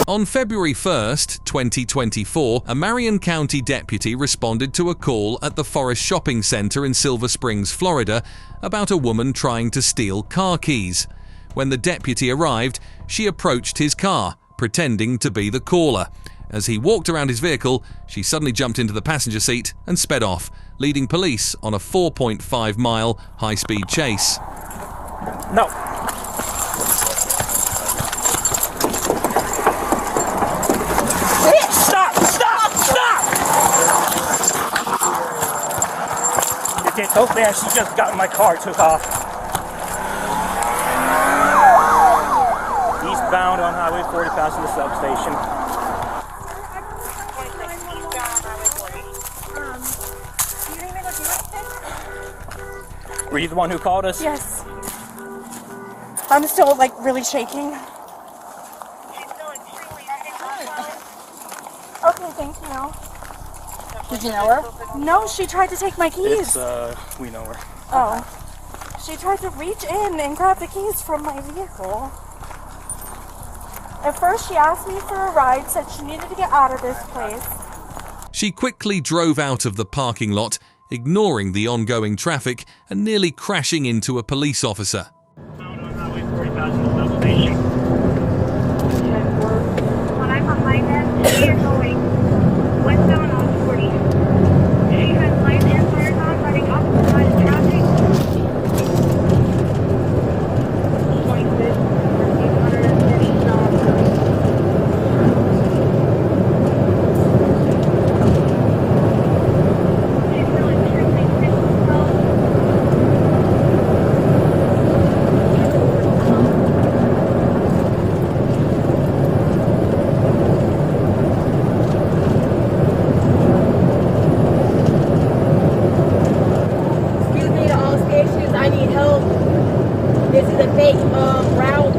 On February 1st, 2024, a Marion County deputy responded to a call at the Forest Shopping Center in Silver Springs, Florida, about a woman trying to steal car keys. When the deputy arrived, she approached his car, pretending to be the caller. As he walked around his vehicle, she suddenly jumped into the passenger seat and sped off, leading police on a 4.5-mile high-speed chase. No. Stop! Stop! Stop! It gets so fast, she just got in my car, took off. Eastbound on Highway 40 past the substation. Were you the one who called us? Yes. I'm still really shaking. Okay, thank you. Did you know her? No, she tried to take my keys. We know her. Oh. She tried to reach in and grab the keys from my vehicle. At first, she asked me for a ride, said she needed to get out of this place. She quickly drove out of the parking lot, ignoring the ongoing traffic and nearly crashing into a police officer. Out on Highway 40 past the substation. When I'm behind them, she is going westbound on 40. She has lights and fires on, running off the side of traffic. 26, 130 stops. She's really extremely sick as well. Excuse me to all stations, I need help. This is a fake route.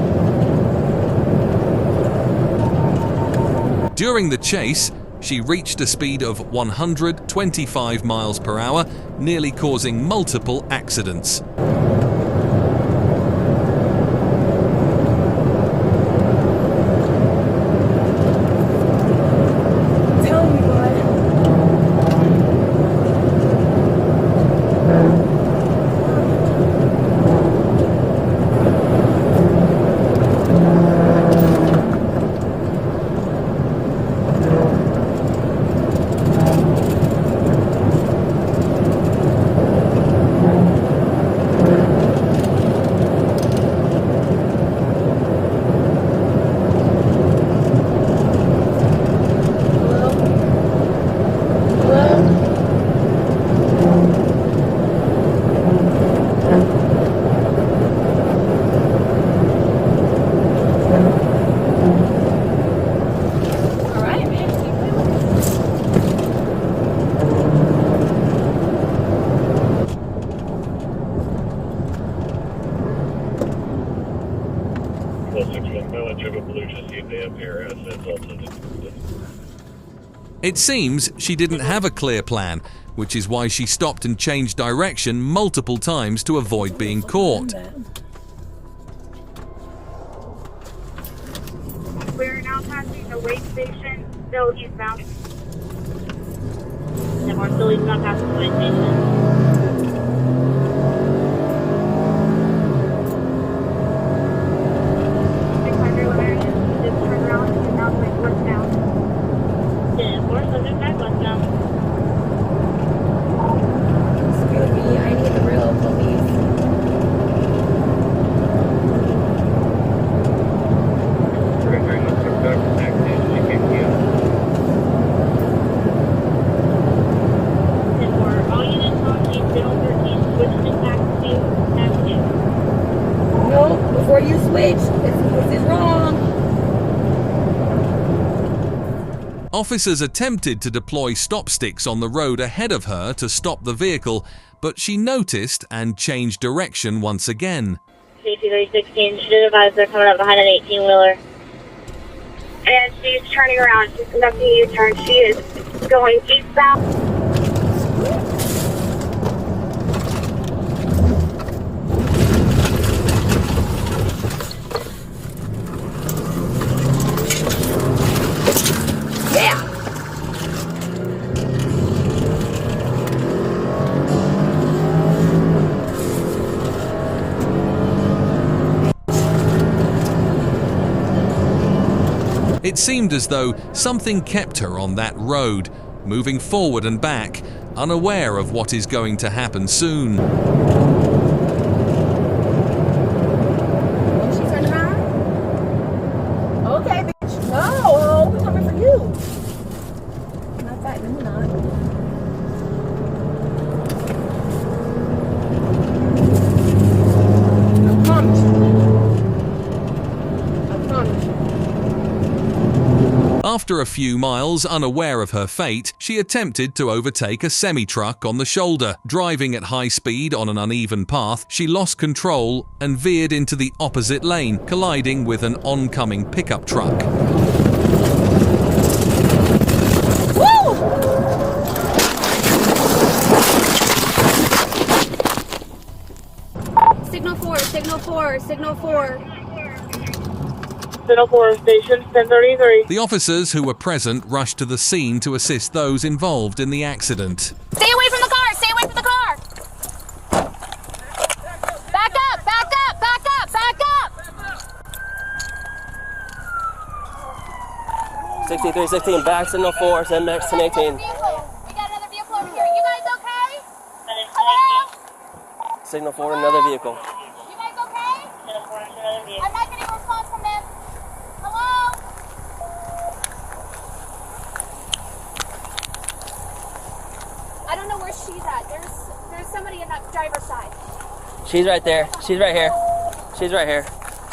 During the chase, she reached a speed of 125 miles per hour, nearly causing multiple accidents. Tell me, bud. It seems she didn't have a clear plan, which is why she stopped and changed direction multiple times to avoid being caught. We're now passing the weigh station, still eastbound. And we're still eastbound past the weigh station. Excuse me, I need the real police. No, before you switch, this is wrong. Officers attempted to deploy stop sticks on the road ahead of her to stop the vehicle, but she noticed and changed direction once again. Safety 316, she did advise they're coming up behind an 18-wheeler. And she's turning around. She's conducting a U-turn. She is going eastbound. It seemed as though something kept her on that road, moving forward and back, unaware of what is going to happen soon. She turned around? Okay, bitch. No, we're coming for you. Not that, no, we're not. I promise you. I promise you. After a few miles, unaware of her fate, she attempted to overtake a semi-truck on the shoulder. Driving at high speed on an uneven path, she lost control and veered into the opposite lane, colliding with an oncoming pickup truck. Woo! Signal 4, signal 4, signal 4. Signal 4 station 1033. The officers who were present rushed to the scene to assist those involved in the accident. Stay away from the car! Stay away from the car! Back up! Back up! Back up! Back up! 6316, back signal 4, send back 1018. We got another vehicle over here. You guys okay? Hello? Signal 4, another vehicle. You guys okay? I'm not getting a response from them. Hello? I don't know where she's at. There's somebody in that driver's side. She's right there. She's right here. She's right here.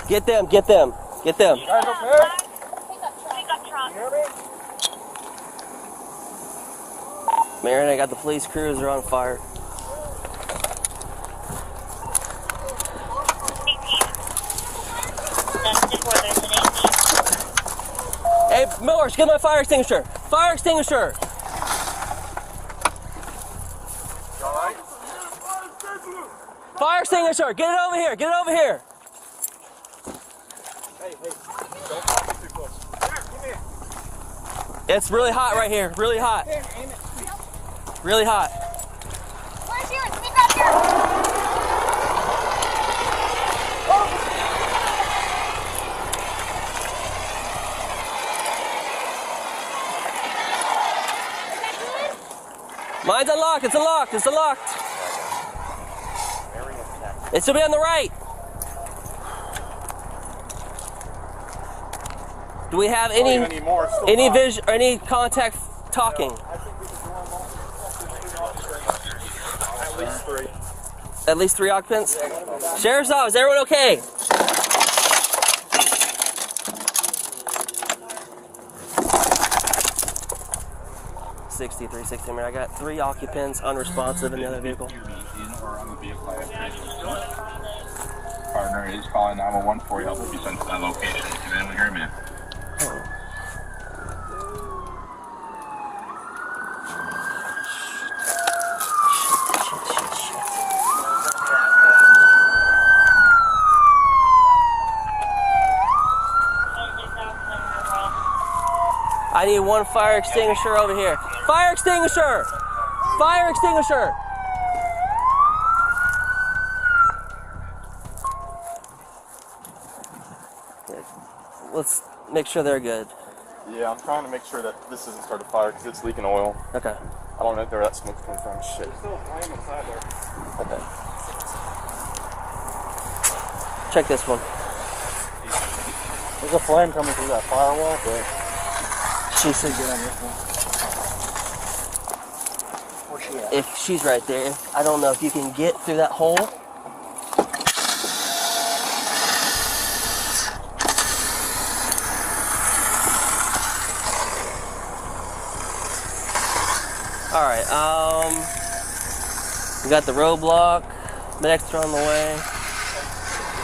Get them, get them, get them. Pickup truck. Marion, I got the police crews, they're on fire. Hey, Miller, get my fire extinguisher. Fire extinguisher. Fire extinguisher, get it over here, get it over here. It's really hot right here, really hot. Really hot. Where's yours? Let me grab yours. Mine's unlocked, it's unlocked, it's unlocked. It should be on the right. Do we have any contact talking? At least three occupants? Sheriff's office, is everyone okay? I got 3 occupants unresponsive in the other vehicle. Partner is calling 911 for you. Help will be sent to that location. Can anyone hear me? I need one fire extinguisher over here. Fire extinguisher! Fire extinguisher! Let's make sure they're good. Yeah, I'm trying to make sure that this doesn't start a fire because it's leaking oil. Okay. I don't know if there that smoke's coming from. Shit. There's still a flame inside there. Okay. Check this one. There's a flame coming through that firewall, but She said get on this one. Where's she at? if she's right there. I don't know if you can get through that hole. All right. We got the roadblock. Medics are on the way. Is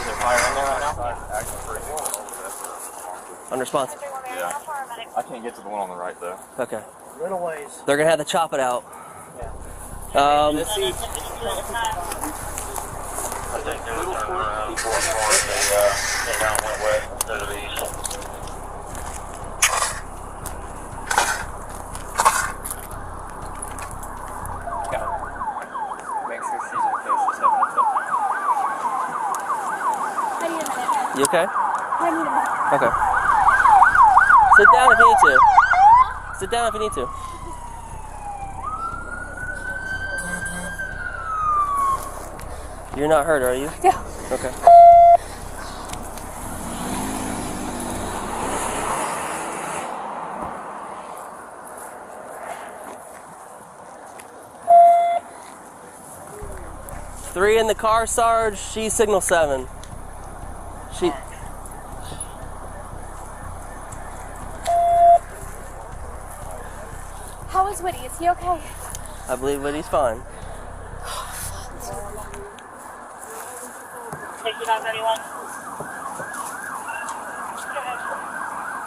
there fire in there right now? Unresponsive. Yeah. I can't get to the one on the right though. Okay. Little ways. They're gonna have to chop it out. Let's see. I need a minute. You okay? I need a minute. Okay. Sit down if you need to. Sit down if you need to. You're not hurt, are you? Yeah. Okay. Three in the car, Sarge. She's signal 7. She. How is Woody? Is he okay? I believe Woody's fine. 6931.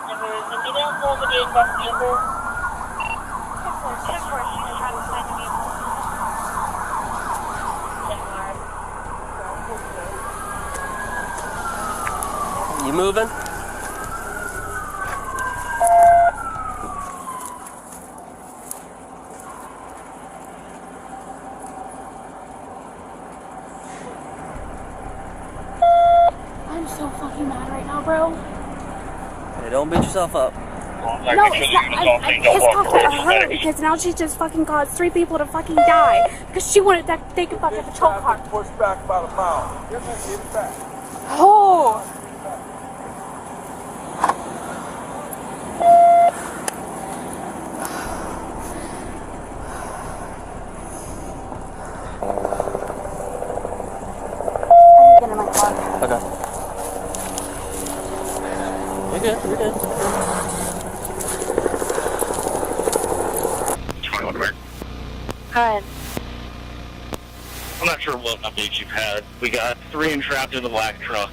Number is the medium for the bus vehicle. 10-4, she's trying to find the vehicle. 10-4. You moving? I'm so fucking mad right now, bro. Hey, don't beat yourself up. No, it's not. I'm pissed off at her because now she just fucking caused 3 people to fucking die because she wanted that they could fucking patrol car. Push back about a mile. Oh. I need to get in my car. Okay. You're good. You're good. 21 American. Hi. I'm not sure what updates you've had. We got 3 entrapped in the black truck.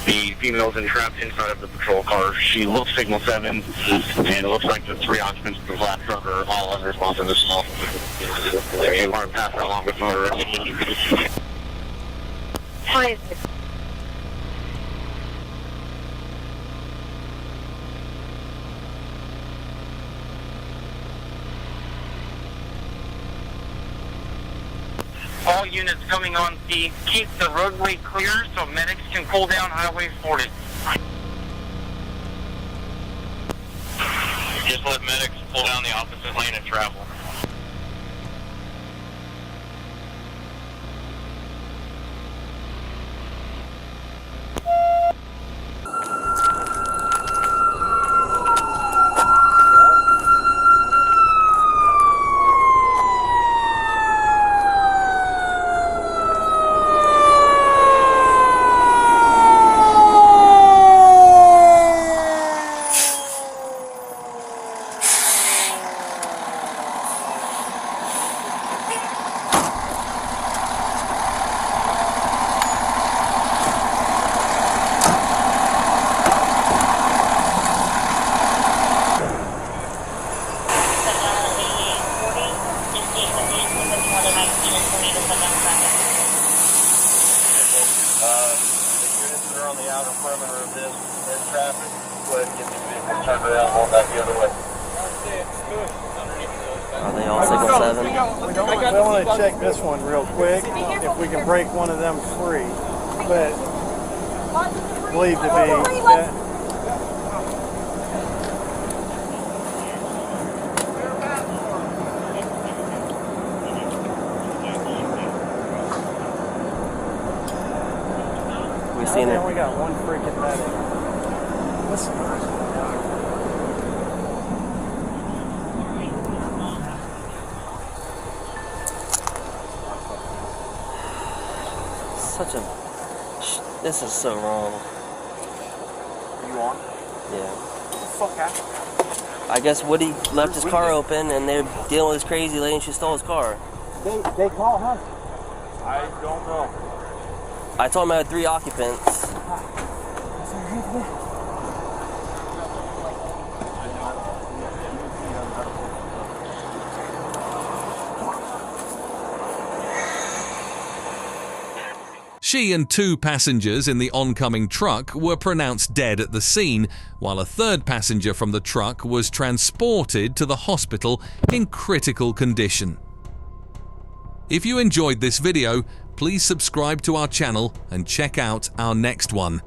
The female's entrapped inside of the patrol car. She looks signal 7, and it looks like the 3 occupants of the black truck are all unresponsive as well. They weren't passed along with motor. Hi. All units coming on B, keep the roadway clear so medics can pull down Highway 40. Just let medics pull down the opposite lane and travel. Are they all signal 7? We want to check this one real quick, if we can break one of them free. But believed to be that. We seen it. We got one freaking medic. Listen. Such a. This is so wrong. Are you on? Yeah. What the fuck happened? I guess Woody left his car open and they're dealing with this crazy lady and she stole his car. They call her. I don't know. I told him I had 3 occupants. She and 2 passengers in the oncoming truck were pronounced dead at the scene, while a 3rd passenger from the truck was transported to the hospital in critical condition. If you enjoyed this video, please subscribe to our channel and check out our next one.